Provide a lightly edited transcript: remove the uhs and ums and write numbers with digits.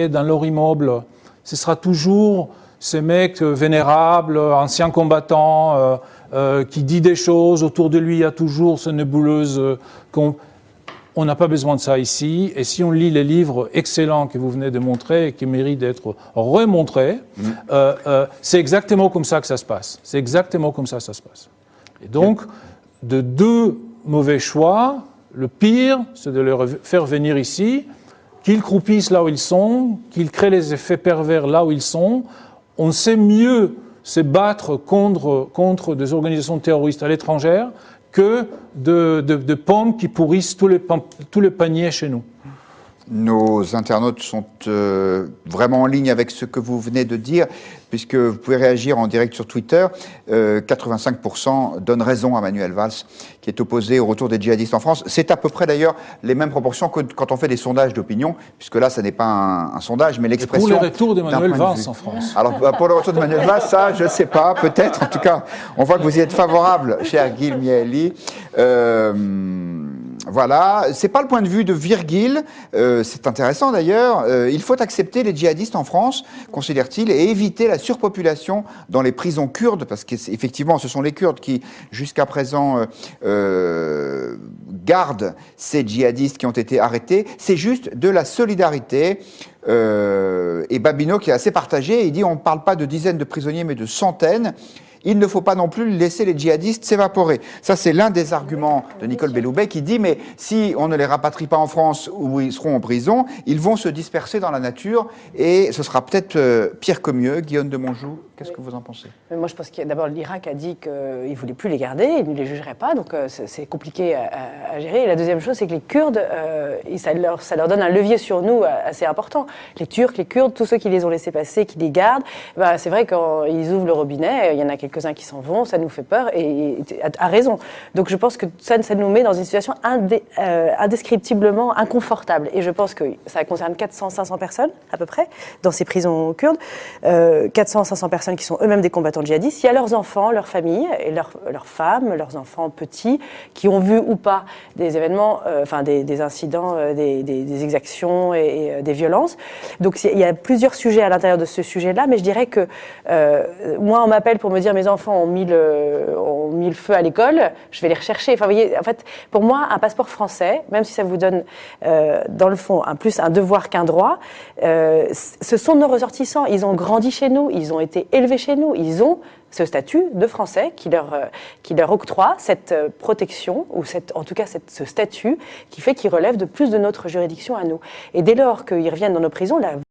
rentrer dans leur immeuble, ce sera toujours ce mec vénérable, ancien combattant, qui dit des choses, autour de lui il y a toujours cette nébuleuse. On n'a pas besoin de ça ici, et si on lit les livres excellents que vous venez de montrer et qui méritent d'être remontrés, c'est exactement comme ça que ça se passe. C'est exactement comme ça que ça se passe. Et donc, de deux mauvais choix, le pire, c'est de les faire venir ici, qu'ils croupissent là où ils sont, qu'ils créent les effets pervers là où ils sont. On sait mieux se battre contre des organisations terroristes à l'étranger que de pommes qui pourrissent tous les paniers chez nous. Nos internautes sont vraiment en ligne avec ce que vous venez de dire, puisque vous pouvez réagir en direct sur Twitter. 85% donnent raison à Manuel Valls, qui est opposé au retour des djihadistes en France. C'est à peu près d'ailleurs les mêmes proportions que quand on fait des sondages d'opinion, puisque là, ça n'est pas un sondage, mais l'expression... Pour le retour de Manuel Valls en France. Alors, pour le retour de Manuel Valls, ça, je ne sais pas, peut-être. En tout cas, on voit que vous y êtes favorable, cher Guy Mieli. Voilà, c'est pas le point de vue de Virgile, c'est intéressant d'ailleurs. Il faut accepter les djihadistes en France, considère-t-il, et éviter la surpopulation dans les prisons kurdes, parce qu'effectivement, ce sont les Kurdes qui, jusqu'à présent, gardent ces djihadistes qui ont été arrêtés. C'est juste de la solidarité. Et Babineau, qui est assez partagé, il dit on ne parle pas de dizaines de prisonniers, mais de centaines. Il ne faut pas non plus laisser les djihadistes s'évaporer. Ça, c'est l'un des arguments de Nicole Belloubet qui dit, mais si on ne les rapatrie pas en France où ils seront en prison, ils vont se disperser dans la nature et ce sera peut-être pire que mieux. Guillaume de Monjou, qu'est-ce que vous en pensez? Moi, je pense que d'abord, l'Irak a dit qu'il ne voulait plus les garder, il ne les jugerait pas, donc c'est compliqué à gérer. Et la deuxième chose, c'est que les Kurdes, ça leur donne un levier sur nous assez important. Les Turcs, les Kurdes, tous ceux qui les ont laissés passer, qui les gardent, bah, c'est vrai quand ils ouvrent le robinet, il y en a quelques-uns qui s'en vont, ça nous fait peur, et à raison. Donc je pense que ça nous met dans une situation indescriptiblement inconfortable. Et je pense que ça concerne 400-500 personnes, à peu près, dans ces prisons kurdes. 400-500 personnes qui sont eux-mêmes des combattants djihadistes. Il y a leurs enfants, leurs familles, et leurs femmes, leurs enfants petits, qui ont vu ou pas des événements, des incidents, des exactions et des violences. Donc il y a plusieurs sujets à l'intérieur de ce sujet-là, mais je dirais que moi, on m'appelle pour me dire mes enfants ont mis le feu à l'école, je vais les rechercher. Enfin, vous voyez, en fait, pour moi, un passeport français, même si ça vous donne, dans le fond, plus un devoir qu'un droit, ce sont nos ressortissants. Ils ont grandi chez nous, ils ont été élevés chez nous, ils ont ce statut de Français qui leur octroie cette protection, ou en tout cas ce statut qui fait qu'ils relèvent de plus de notre juridiction à nous. Et dès lors qu'ils reviennent dans nos prisons,